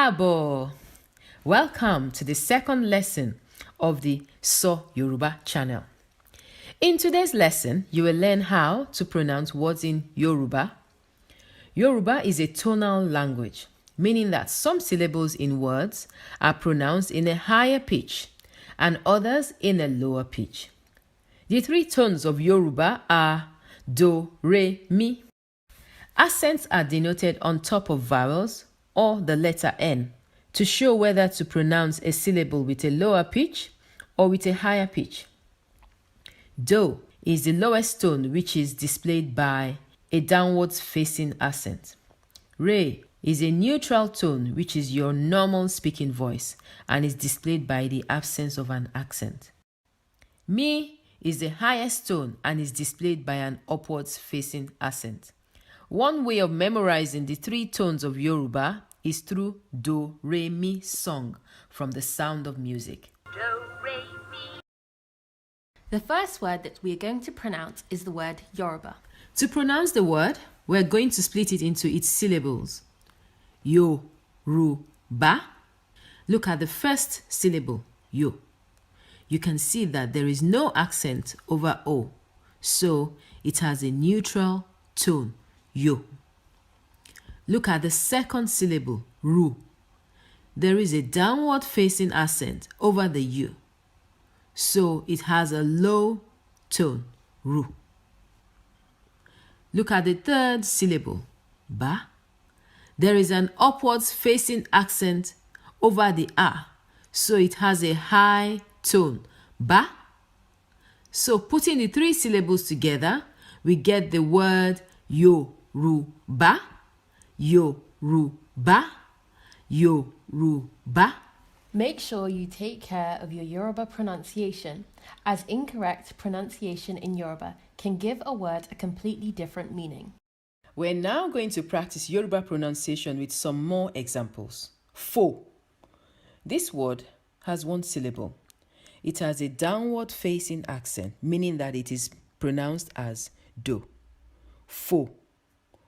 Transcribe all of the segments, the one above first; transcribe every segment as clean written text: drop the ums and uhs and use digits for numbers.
Káàbọ̀! Welcome to the second lesson of the So Yoruba channel. In today's lesson, you will learn how to pronounce words in Yoruba. Yoruba is a tonal language, meaning that some syllables in words are pronounced in a higher pitch and others in a lower pitch. The three tones of Yoruba are Do, Re, Mi. Accents are denoted on top of vowels or the letter N to show whether to pronounce a syllable with a lower pitch or with a higher pitch. Do is the lowest tone, which is displayed by a downwards facing accent. Re is a neutral tone, which is your normal speaking voice and is displayed by the absence of an accent. Mi is the highest tone and is displayed by an upwards facing accent. One way of memorizing the three tones of Yoruba is through Do, Re, Mi song from The Sound of Music. Do, Re, Mi. The first word that we are going to pronounce is the word Yoruba. To pronounce the word, we're going to split it into its syllables. Yo, Ru, Ba. Look at the first syllable, Yo. You can see that there is no accent over O, so it has a neutral tone, Yo. Look at the second syllable, Ru. There is a downward facing accent over the U, so it has a low tone, Ru. Look at the third syllable, Ba. There is an upwards facing accent over the A, so it has a high tone, Ba. So putting the three syllables together, we get the word Yoruba, Yoruba, Yoruba. Make sure you take care of your Yoruba pronunciation, as incorrect pronunciation in Yoruba can give a word a completely different meaning. We're now going to practice Yoruba pronunciation with some more examples. Fo. This word has one syllable. It has a downward facing accent, meaning that it is pronounced as Do. Fo.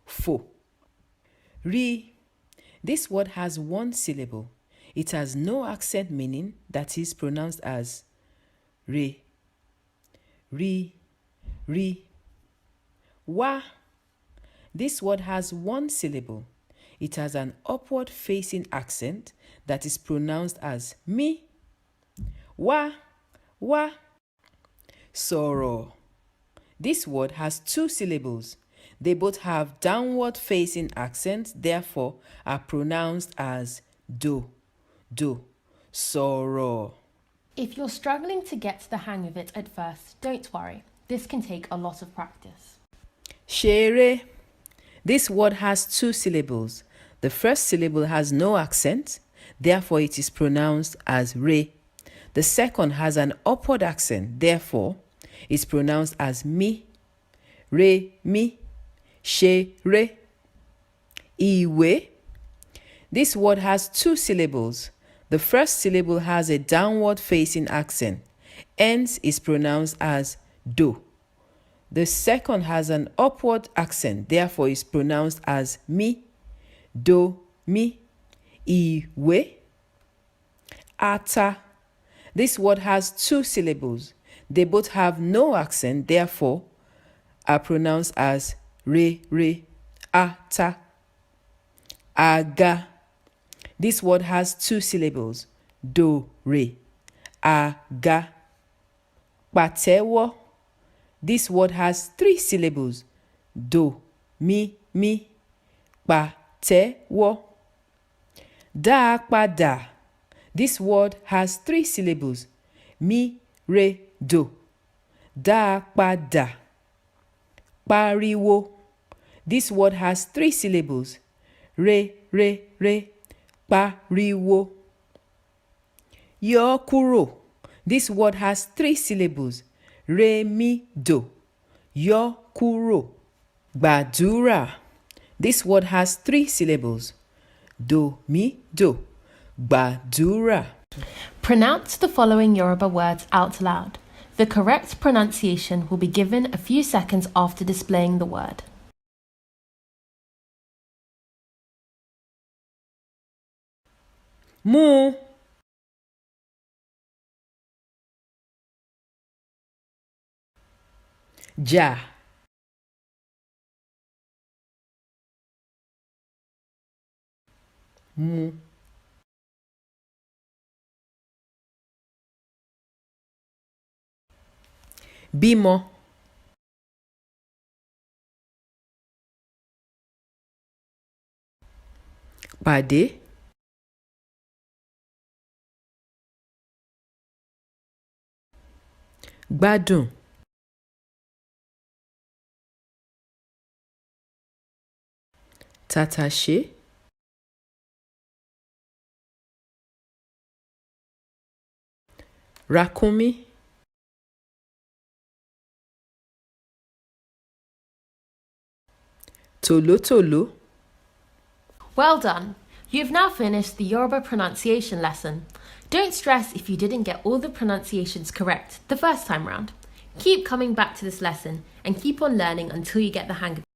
Fo. Ri. This word has one syllable. It has no accent, meaning that is pronounced as Re. Ri. Ri. Wa. This word has one syllable. It has an upward facing accent that is pronounced as Mi. Wa. Wa. Sọ̀rọ̀. This word has two syllables. They both have downward facing accents, therefore are pronounced as Do. Do. Sọ̀rọ̀. If you're struggling to get the hang of it at first, don't worry. This can take a lot of practice. Ṣeré. This word has two syllables. The first syllable has no accent, therefore it is pronounced as Re. The second has an upward accent, therefore is pronounced as Mi. Re, Mi. Ṣeré. Ìwé. This word has two syllables. The first syllable has a downward facing accent, hence is pronounced as Do. The second has an upward accent, therefore is pronounced as Mi. Do, Mi. Ìwé. Ata. This word has two syllables. They both have no accent, therefore are pronounced as Re, Re. Ata. Àga. This word has two syllables. Do, Re. Àga. Pàtẹ́wọ́. This word has three syllables. Do, Mi, Mi. Pàtẹ́wọ́. Dá padà. This word has three syllables. Mi, Re, Do. Dá padà. Pariwo. This word has three syllables. Re, Re, Re. Pariwo. Yọ kúrò. This word has three syllables. Re, Mi, Do. Yọ kúrò. Gbàdúrà. This word has three syllables. Do, Mi, Do. Gbàdúrà. Pronounce the following Yoruba words out loud. The correct pronunciation will be given a few seconds after displaying the word. Mu. Ja. Mu. Bímọ. Pàdé. Gbádùn. Tàtàṣé. Ràkúnmí. Tòlótòló. Well done! You've now finished the Yoruba pronunciation lesson. Don't stress if you didn't get all the pronunciations correct the first time round. Keep coming back to this lesson and keep on learning until you get the hang of it.